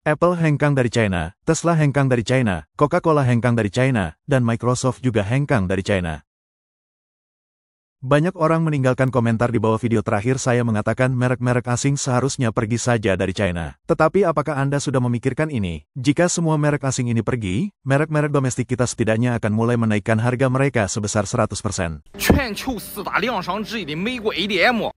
Apple hengkang dari China, Tesla hengkang dari China, Coca-Cola hengkang dari China, dan Microsoft juga hengkang dari China. Banyak orang meninggalkan komentar di bawah video terakhir saya mengatakan merek-merek asing seharusnya pergi saja dari China. Tetapi apakah Anda sudah memikirkan ini? Jika semua merek asing ini pergi, merek-merek domestik kita setidaknya akan mulai menaikkan harga mereka sebesar 100%.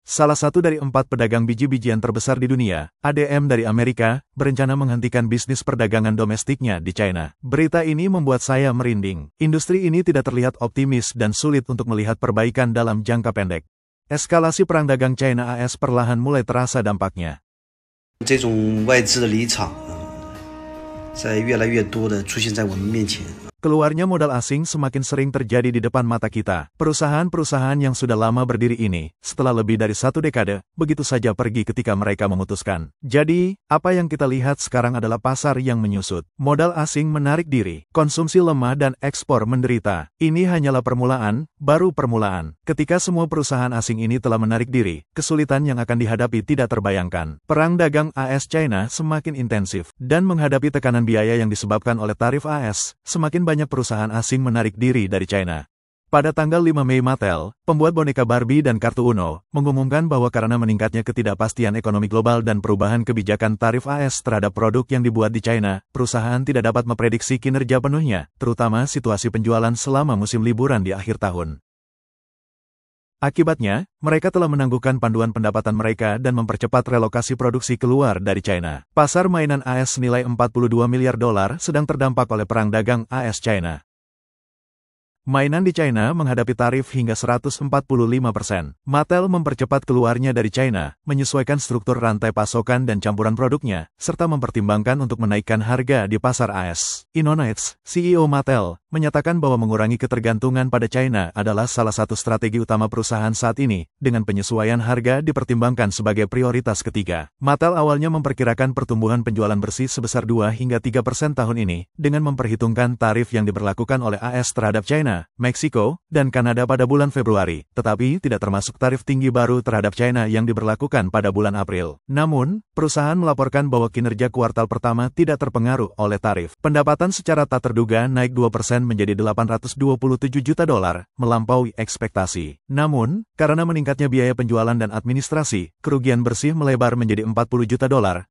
Salah satu dari 4 pedagang biji-bijian terbesar di dunia, ADM dari Amerika, berencana menghentikan bisnis perdagangan domestiknya di China. Berita ini membuat saya merinding. Industri ini tidak terlihat optimis dan sulit untuk melihat perbaikan dalam jangka pendek. Eskalasi perang dagang China-AS perlahan mulai terasa dampaknya. 这种外资的离场在越来越多的出现在我们面前。 Keluarnya modal asing semakin sering terjadi di depan mata kita. Perusahaan-perusahaan yang sudah lama berdiri ini, setelah lebih dari 1 dekade, begitu saja pergi ketika mereka memutuskan. Jadi, apa yang kita lihat sekarang adalah pasar yang menyusut. Modal asing menarik diri, konsumsi lemah dan ekspor menderita. Ini hanyalah permulaan, baru permulaan. Ketika semua perusahaan asing ini telah menarik diri, kesulitan yang akan dihadapi tidak terbayangkan. Perang dagang AS-China semakin intensif, dan menghadapi tekanan biaya yang disebabkan oleh tarif AS, semakin banyak perusahaan asing menarik diri dari China. Pada tanggal 5 Mei Mattel, pembuat boneka Barbie dan kartu Uno, mengumumkan bahwa karena meningkatnya ketidakpastian ekonomi global dan perubahan kebijakan tarif AS terhadap produk yang dibuat di China, perusahaan tidak dapat memprediksi kinerja penuhnya, terutama situasi penjualan selama musim liburan di akhir tahun. Akibatnya, mereka telah menangguhkan panduan pendapatan mereka dan mempercepat relokasi produksi keluar dari China. Pasar mainan AS senilai $42 miliar sedang terdampak oleh perang dagang AS-China. Mainan di China menghadapi tarif hingga 145%. Mattel mempercepat keluarnya dari China, menyesuaikan struktur rantai pasokan dan campuran produknya, serta mempertimbangkan untuk menaikkan harga di pasar AS. Innonates, CEO Mattel, menyatakan bahwa mengurangi ketergantungan pada China adalah salah satu strategi utama perusahaan saat ini, dengan penyesuaian harga dipertimbangkan sebagai prioritas ketiga. Mattel awalnya memperkirakan pertumbuhan penjualan bersih sebesar 2 hingga 3% tahun ini, dengan memperhitungkan tarif yang diberlakukan oleh AS terhadap China, Meksiko, dan Kanada pada bulan Februari, tetapi tidak termasuk tarif tinggi baru terhadap China yang diberlakukan pada bulan April. Namun, perusahaan melaporkan bahwa kinerja kuartal pertama tidak terpengaruh oleh tarif. Pendapatan secara tak terduga naik 2% menjadi $827 juta, melampaui ekspektasi. Namun, karena meningkatnya biaya penjualan dan administrasi, kerugian bersih melebar menjadi $40 juta,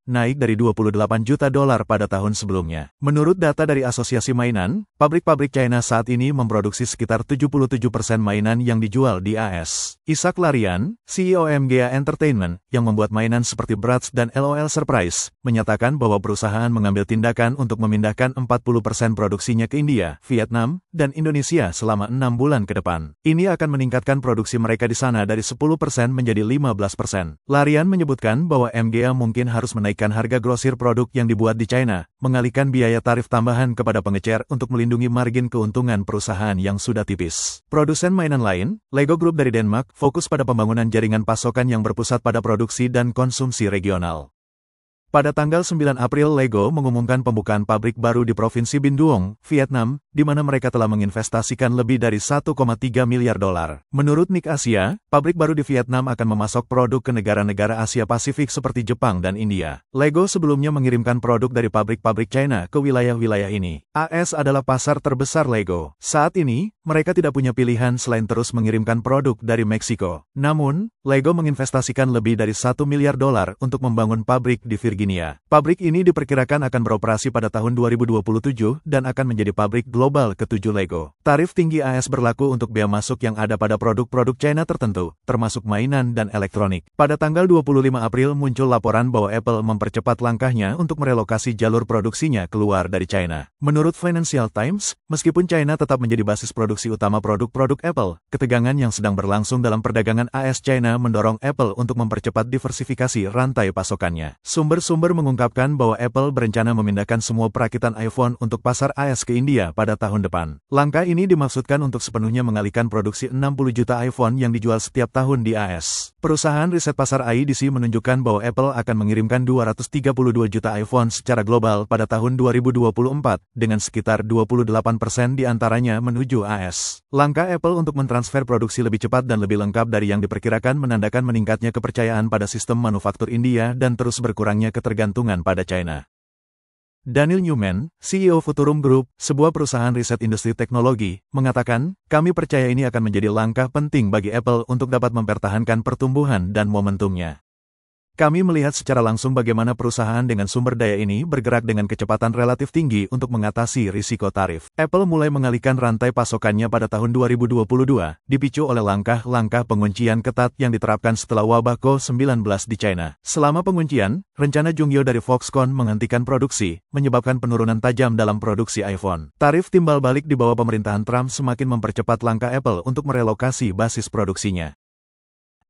naik dari $28 juta pada tahun sebelumnya. Menurut data dari Asosiasi Mainan, pabrik-pabrik China saat ini memproduksi sekitar 77% mainan yang dijual di AS. Isaac Larian, CEO MGA Entertainment, yang membuat mainan seperti Bratz dan LOL Surprise, menyatakan bahwa perusahaan mengambil tindakan untuk memindahkan 40% produksinya ke India, Vietnam, dan Indonesia selama 6 bulan ke depan. Ini akan meningkatkan produksi mereka di sana dari 10% menjadi 15%. Larian menyebutkan bahwa MGA mungkin harus menaikkan harga grosir produk yang dibuat di China, mengalihkan biaya tarif tambahan kepada pengecer untuk melindungi margin keuntungan perusahaan yang sudah tipis. Produsen mainan lain, Lego Group dari Denmark, fokus pada pembangunan jaringan pasokan yang berpusat pada produksi dan konsumsi regional. Pada tanggal 9 April, Lego mengumumkan pembukaan pabrik baru di Provinsi Binh Duong, Vietnam, di mana mereka telah menginvestasikan lebih dari $1,3 miliar. Menurut Nick Asia, pabrik baru di Vietnam akan memasok produk ke negara-negara Asia Pasifik seperti Jepang dan India. Lego sebelumnya mengirimkan produk dari pabrik-pabrik China ke wilayah-wilayah ini. AS adalah pasar terbesar Lego. Saat ini, mereka tidak punya pilihan selain terus mengirimkan produk dari Meksiko. Namun, Lego menginvestasikan lebih dari $1 miliar untuk membangun pabrik di Virginia. Pabrik ini diperkirakan akan beroperasi pada tahun 2027 dan akan menjadi pabrik global ke-7 Lego. Tarif tinggi AS berlaku untuk bea masuk yang ada pada produk-produk China tertentu, termasuk mainan dan elektronik. Pada tanggal 25 April muncul laporan bahwa Apple mempercepat langkahnya untuk merelokasi jalur produksinya keluar dari China. Menurut Financial Times, meskipun China tetap menjadi basis produksi utama produk-produk Apple, ketegangan yang sedang berlangsung dalam perdagangan AS-China mendorong Apple untuk mempercepat diversifikasi rantai pasokannya. Sumber-sumber mengungkapkan bahwa Apple berencana memindahkan semua perakitan iPhone untuk pasar AS ke India pada tahun depan. Langkah ini dimaksudkan untuk sepenuhnya mengalihkan produksi 60 juta iPhone yang dijual setiap tahun di AS. Perusahaan riset pasar IDC menunjukkan bahwa Apple akan mengirimkan 232 juta iPhone secara global pada tahun 2024, dengan sekitar 28% diantaranya menuju AS. Langkah Apple untuk mentransfer produksi lebih cepat dan lebih lengkap dari yang diperkirakan menandakan meningkatnya kepercayaan pada sistem manufaktur India dan terus berkurangnya ketergantungan pada China. Daniel Newman, CEO Futurum Group, sebuah perusahaan riset industri teknologi, mengatakan, kami percaya ini akan menjadi langkah penting bagi Apple untuk dapat mempertahankan pertumbuhan dan momentumnya. Kami melihat secara langsung bagaimana perusahaan dengan sumber daya ini bergerak dengan kecepatan relatif tinggi untuk mengatasi risiko tarif. Apple mulai mengalihkan rantai pasokannya pada tahun 2022, dipicu oleh langkah-langkah penguncian ketat yang diterapkan setelah wabah COVID-19 di China. Selama penguncian, rencana Jungyo dari Foxconn menghentikan produksi, menyebabkan penurunan tajam dalam produksi iPhone. Tarif timbal balik di bawah pemerintahan Trump semakin mempercepat langkah Apple untuk merelokasi basis produksinya.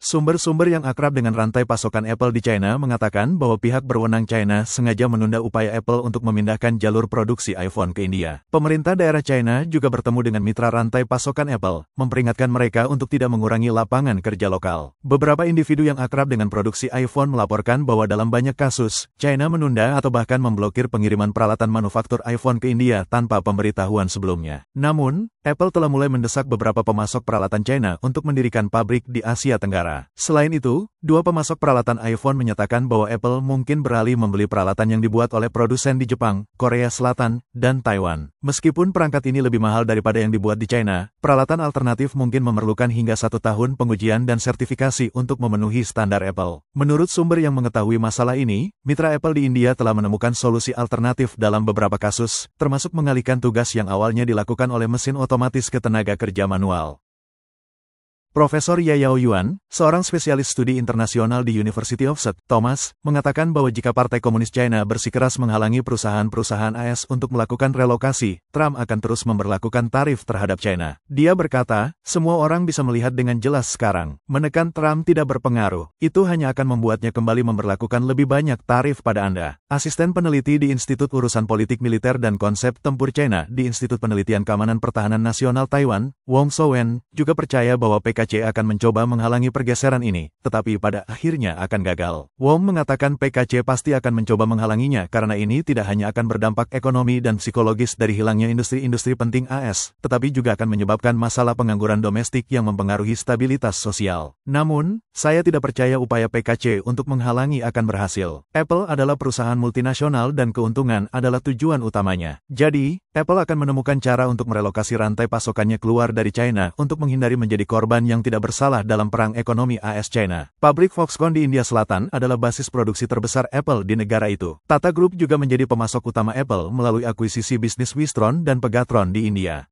Sumber-sumber yang akrab dengan rantai pasokan Apple di China mengatakan bahwa pihak berwenang China sengaja menunda upaya Apple untuk memindahkan jalur produksi iPhone ke India. Pemerintah daerah China juga bertemu dengan mitra rantai pasokan Apple, memperingatkan mereka untuk tidak mengurangi lapangan kerja lokal. Beberapa individu yang akrab dengan produksi iPhone melaporkan bahwa dalam banyak kasus, China menunda atau bahkan memblokir pengiriman peralatan manufaktur iPhone ke India tanpa pemberitahuan sebelumnya. Namun, Apple telah mulai mendesak beberapa pemasok peralatan China untuk mendirikan pabrik di Asia Tenggara. Selain itu, dua pemasok peralatan iPhone menyatakan bahwa Apple mungkin beralih membeli peralatan yang dibuat oleh produsen di Jepang, Korea Selatan, dan Taiwan. Meskipun perangkat ini lebih mahal daripada yang dibuat di China, peralatan alternatif mungkin memerlukan hingga 1 tahun pengujian dan sertifikasi untuk memenuhi standar Apple. Menurut sumber yang mengetahui masalah ini, mitra Apple di India telah menemukan solusi alternatif dalam beberapa kasus, termasuk mengalihkan tugas yang awalnya dilakukan oleh mesin otomatis ke tenaga kerja manual. Profesor Yayao Yuan, seorang spesialis studi internasional di University of St. Thomas, mengatakan bahwa jika Partai Komunis China bersikeras menghalangi perusahaan-perusahaan AS untuk melakukan relokasi, Trump akan terus memberlakukan tarif terhadap China. Dia berkata, semua orang bisa melihat dengan jelas sekarang, menekan Trump tidak berpengaruh, itu hanya akan membuatnya kembali memberlakukan lebih banyak tarif pada Anda. Asisten peneliti di Institut Urusan Politik Militer dan Konsep Tempur China di Institut Penelitian Keamanan Pertahanan Nasional Taiwan, Wong Shouwen, juga percaya bahwa PKC akan mencoba menghalangi pergeseran ini, tetapi pada akhirnya akan gagal. Wong mengatakan PKC pasti akan mencoba menghalanginya karena ini tidak hanya akan berdampak ekonomi dan psikologis dari hilangnya industri-industri penting AS, tetapi juga akan menyebabkan masalah pengangguran domestik yang mempengaruhi stabilitas sosial. Namun, saya tidak percaya upaya PKC untuk menghalangi akan berhasil. Apple adalah perusahaan multinasional dan keuntungan adalah tujuan utamanya. Jadi, Apple akan menemukan cara untuk merelokasi rantai pasokannya keluar dari China untuk menghindari menjadi korban yang tidak bersalah dalam perang ekonomi AS-China. Pabrik Foxconn di India Selatan adalah basis produksi terbesar Apple di negara itu. Tata Group juga menjadi pemasok utama Apple melalui akuisisi bisnis Wistron dan Pegatron di India.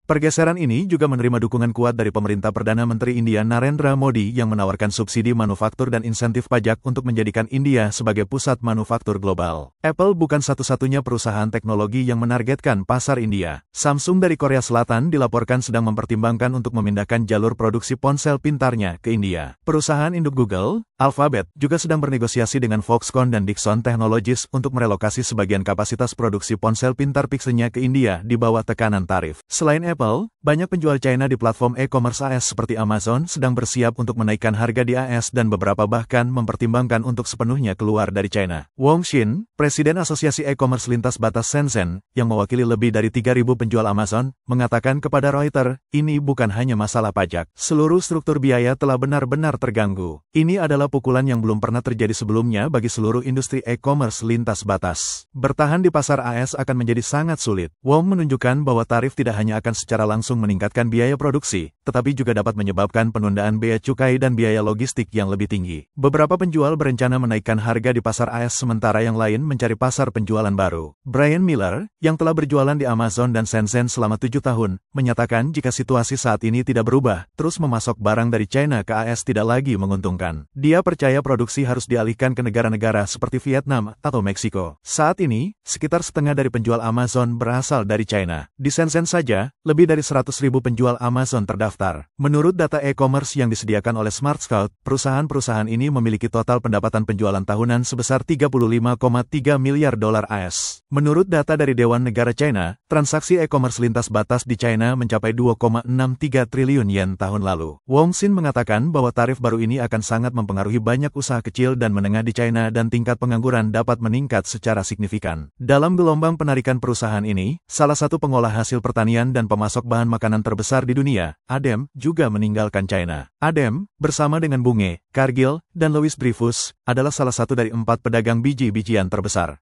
Pergeseran ini juga menerima dukungan kuat dari pemerintah Perdana Menteri India Narendra Modi yang menawarkan subsidi manufaktur dan insentif pajak untuk menjadikan India sebagai pusat manufaktur global. Apple bukan satu-satunya perusahaan teknologi yang menargetkan pasar India. Samsung dari Korea Selatan dilaporkan sedang mempertimbangkan untuk memindahkan jalur produksi ponsel pintarnya ke India. Perusahaan induk Google, Alphabet, juga sedang bernegosiasi dengan Foxconn dan Dixon Technologies untuk merelokasi sebagian kapasitas produksi ponsel pintar Pixelnya ke India di bawah tekanan tarif. Selain Apple, banyak penjual China di platform e-commerce AS seperti Amazon sedang bersiap untuk menaikkan harga di AS dan beberapa bahkan mempertimbangkan untuk sepenuhnya keluar dari China. Wong Xin, Presiden Asosiasi E-commerce Lintas Batas Shenzhen, yang mewakili lebih dari 3.000 penjual Amazon, mengatakan kepada Reuters, ini bukan hanya masalah pajak. Seluruh struktur biaya telah benar-benar terganggu. Ini adalah pukulan yang belum pernah terjadi sebelumnya bagi seluruh industri e-commerce lintas batas. Bertahan di pasar AS akan menjadi sangat sulit. Wong menunjukkan bahwa tarif tidak hanya akan secara langsung meningkatkan biaya produksi, tetapi juga dapat menyebabkan penundaan bea cukai dan biaya logistik yang lebih tinggi. Beberapa penjual berencana menaikkan harga di pasar AS sementara yang lain mencari pasar penjualan baru. Brian Miller, yang telah berjualan di Amazon dan Shenzhen selama 7 tahun, menyatakan jika situasi saat ini tidak berubah, terus memasok barang dari China ke AS tidak lagi menguntungkan. Dia percaya produksi harus dialihkan ke negara-negara seperti Vietnam atau Meksiko. Saat ini, sekitar setengah dari penjual Amazon berasal dari China. Di Shenzhen saja, lebih dari 100.000 penjual Amazon terdaftar. Menurut data e-commerce yang disediakan oleh Smart Scout, perusahaan-perusahaan ini memiliki total pendapatan penjualan tahunan sebesar 35,3 miliar dolar AS. Menurut data dari Dewan Negara China, transaksi e-commerce lintas batas di China mencapai 2,63 triliun yen tahun lalu. Wong Xin mengatakan bahwa tarif baru ini akan sangat mempengaruhi banyak usaha kecil dan menengah di China dan tingkat pengangguran dapat meningkat secara signifikan. Dalam gelombang penarikan perusahaan ini, salah satu pengolah hasil pertanian dan pemasok bahan makanan terbesar di dunia, ADM, juga meninggalkan China. ADM, bersama dengan Bunge, Cargill, dan Louis Dreyfus, adalah salah satu dari 4 pedagang biji-bijian terbesar.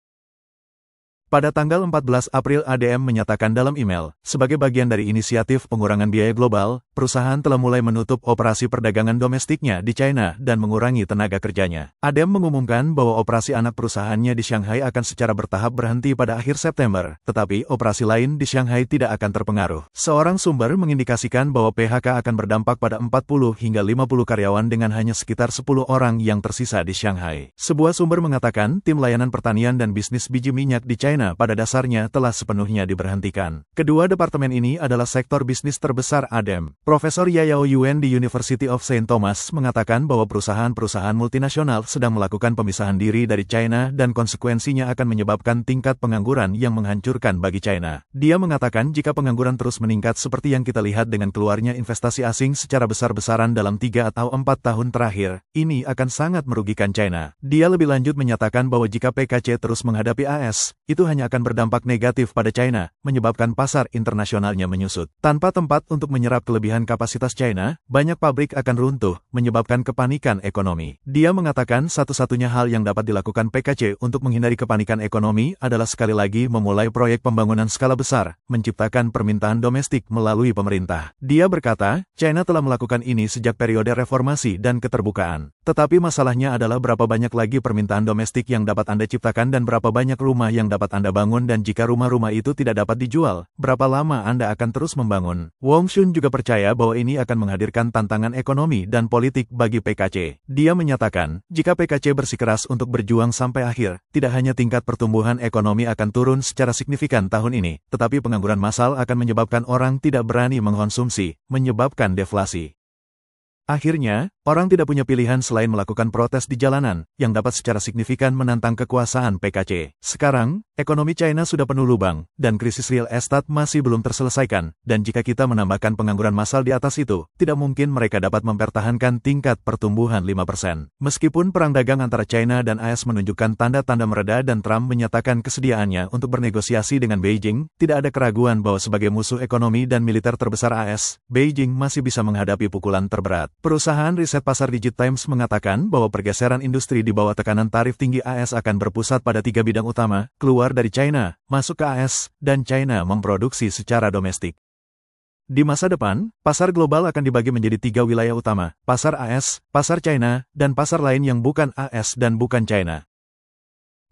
Pada tanggal 14 April ADM menyatakan dalam email, sebagai bagian dari inisiatif pengurangan biaya global, perusahaan telah mulai menutup operasi perdagangan domestiknya di China dan mengurangi tenaga kerjanya. ADM mengumumkan bahwa operasi anak perusahaannya di Shanghai akan secara bertahap berhenti pada akhir September, tetapi operasi lain di Shanghai tidak akan terpengaruh. Seorang sumber mengindikasikan bahwa PHK akan berdampak pada 40 hingga 50 karyawan dengan hanya sekitar 10 orang yang tersisa di Shanghai. Sebuah sumber mengatakan tim layanan pertanian dan bisnis biji minyak di China pada dasarnya telah sepenuhnya diberhentikan. Kedua departemen ini adalah sektor bisnis terbesar ADM. Profesor Yayao Yuan di University of St. Thomas mengatakan bahwa perusahaan-perusahaan multinasional sedang melakukan pemisahan diri dari China dan konsekuensinya akan menyebabkan tingkat pengangguran yang menghancurkan bagi China. Dia mengatakan jika pengangguran terus meningkat seperti yang kita lihat dengan keluarnya investasi asing secara besar-besaran dalam 3 atau 4 tahun terakhir, ini akan sangat merugikan China. Dia lebih lanjut menyatakan bahwa jika PKC terus menghadapi AS, itu hanya akan berdampak negatif pada China, menyebabkan pasar internasionalnya menyusut. Tanpa tempat untuk menyerap kelebihan kapasitas China, banyak pabrik akan runtuh, menyebabkan kepanikan ekonomi. Dia mengatakan satu-satunya hal yang dapat dilakukan PKC untuk menghindari kepanikan ekonomi adalah sekali lagi memulai proyek pembangunan skala besar, menciptakan permintaan domestik melalui pemerintah. Dia berkata, China telah melakukan ini sejak periode reformasi dan keterbukaan. Tetapi masalahnya adalah berapa banyak lagi permintaan domestik yang dapat Anda ciptakan dan berapa banyak rumah yang dapat Anda bangun, dan jika rumah-rumah itu tidak dapat dijual, berapa lama Anda akan terus membangun. Wong Shun juga percaya bahwa ini akan menghadirkan tantangan ekonomi dan politik bagi PKC. Dia menyatakan, jika PKC bersikeras untuk berjuang sampai akhir, tidak hanya tingkat pertumbuhan ekonomi akan turun secara signifikan tahun ini, tetapi pengangguran massal akan menyebabkan orang tidak berani mengkonsumsi, menyebabkan deflasi. Akhirnya, orang tidak punya pilihan selain melakukan protes di jalanan, yang dapat secara signifikan menantang kekuasaan PKC. Sekarang, ekonomi China sudah penuh lubang, dan krisis real estate masih belum terselesaikan, dan jika kita menambahkan pengangguran massal di atas itu, tidak mungkin mereka dapat mempertahankan tingkat pertumbuhan 5%. Meskipun perang dagang antara China dan AS menunjukkan tanda-tanda mereda dan Trump menyatakan kesediaannya untuk bernegosiasi dengan Beijing, tidak ada keraguan bahwa sebagai musuh ekonomi dan militer terbesar AS, Beijing masih bisa menghadapi pukulan terberat. Perusahaan riset pasar DigiTimes mengatakan bahwa pergeseran industri di bawah tekanan tarif tinggi AS akan berpusat pada 3 bidang utama, keluar dari China, masuk ke AS, dan China memproduksi secara domestik. Di masa depan, pasar global akan dibagi menjadi 3 wilayah utama, pasar AS, pasar China, dan pasar lain yang bukan AS dan bukan China.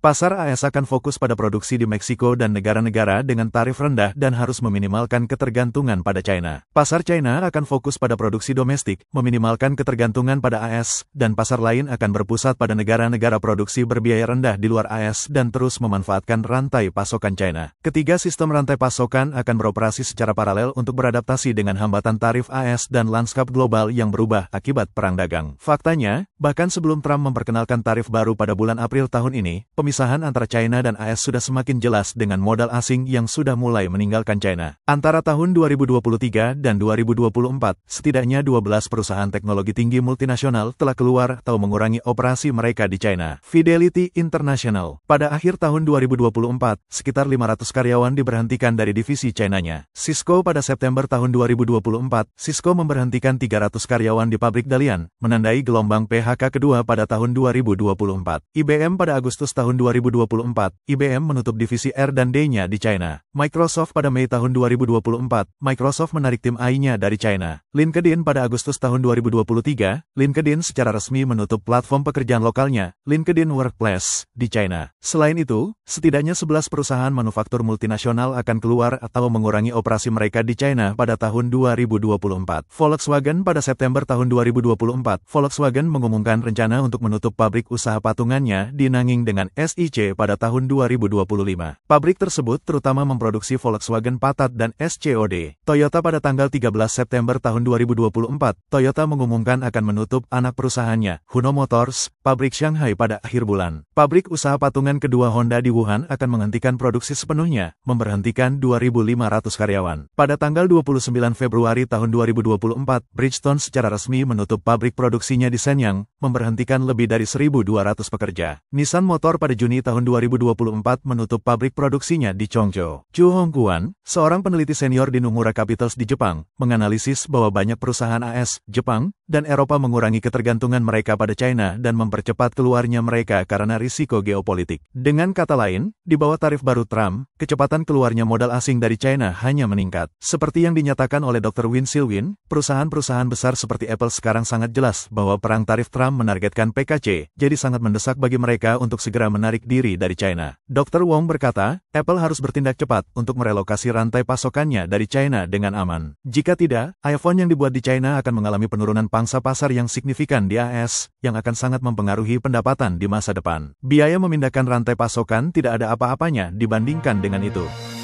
Pasar AS akan fokus pada produksi di Meksiko dan negara-negara dengan tarif rendah dan harus meminimalkan ketergantungan pada China. Pasar China akan fokus pada produksi domestik, meminimalkan ketergantungan pada AS, dan pasar lain akan berpusat pada negara-negara produksi berbiaya rendah di luar AS dan terus memanfaatkan rantai pasokan China. Ketiga sistem rantai pasokan akan beroperasi secara paralel untuk beradaptasi dengan hambatan tarif AS dan lanskap global yang berubah akibat perang dagang. Faktanya, bahkan sebelum Trump memperkenalkan tarif baru pada bulan April tahun ini, pemisahan antara China dan AS sudah semakin jelas dengan modal asing yang sudah mulai meninggalkan China. Antara tahun 2023 dan 2024, setidaknya 12 perusahaan teknologi tinggi multinasional telah keluar atau mengurangi operasi mereka di China. Fidelity International. Pada akhir tahun 2024, sekitar 500 karyawan diberhentikan dari divisi China-nya. Cisco pada September tahun 2024, Cisco memberhentikan 300 karyawan di pabrik Dalian, menandai gelombang PHK kedua pada tahun 2024. IBM pada Agustus tahun 2024, IBM menutup divisi R&D-nya di China. Microsoft pada Mei tahun 2024, Microsoft menarik tim AI-nya dari China. LinkedIn pada Agustus tahun 2023, LinkedIn secara resmi menutup platform pekerjaan lokalnya, LinkedIn Workplace, di China. Selain itu, setidaknya 11 perusahaan manufaktur multinasional akan keluar atau mengurangi operasi mereka di China pada tahun 2024. Volkswagen pada September tahun 2024, Volkswagen mengumumkan rencana untuk menutup pabrik usaha patungannya di Nanjing dengan SIC pada tahun 2025. Pabrik tersebut terutama memproduksi Volkswagen Passat dan SCOD. Toyota pada tanggal 13 September tahun 2024, Toyota mengumumkan akan menutup anak perusahaannya, Huno Motors, pabrik Shanghai pada akhir bulan. Pabrik usaha patungan kedua Honda di Wuhan akan menghentikan produksi sepenuhnya, memberhentikan 2.500 karyawan. Pada tanggal 29 Februari tahun 2024, Bridgestone secara resmi menutup pabrik produksinya di Shenyang, memberhentikan lebih dari 1.200 pekerja. Nissan Motor pada Juni tahun 2024 menutup pabrik produksinya di Chongzhou. Chu Hongguan, seorang peneliti senior di Nomura Capitals di Jepang, menganalisis bahwa banyak perusahaan AS, Jepang, dan Eropa mengurangi ketergantungan mereka pada China dan mempercepat keluarnya mereka karena risiko geopolitik. Dengan kata lain, di bawah tarif baru Trump, kecepatan keluarnya modal asing dari China hanya meningkat. Seperti yang dinyatakan oleh Dr. Win Silwin, perusahaan-perusahaan besar seperti Apple sekarang sangat jelas bahwa perang tarif Trump menargetkan PKC, jadi sangat mendesak bagi mereka untuk segera menarik diri dari China. Dr. Wong berkata, Apple harus bertindak cepat untuk merelokasi rantai pasokannya dari China dengan aman. Jika tidak, iPhone yang dibuat di China akan mengalami penurunan pangsa pasar yang signifikan di AS, yang akan sangat mempengaruhi pendapatan di masa depan. Biaya memindahkan rantai pasokan tidak ada apa-apanya dibandingkan dengan itu.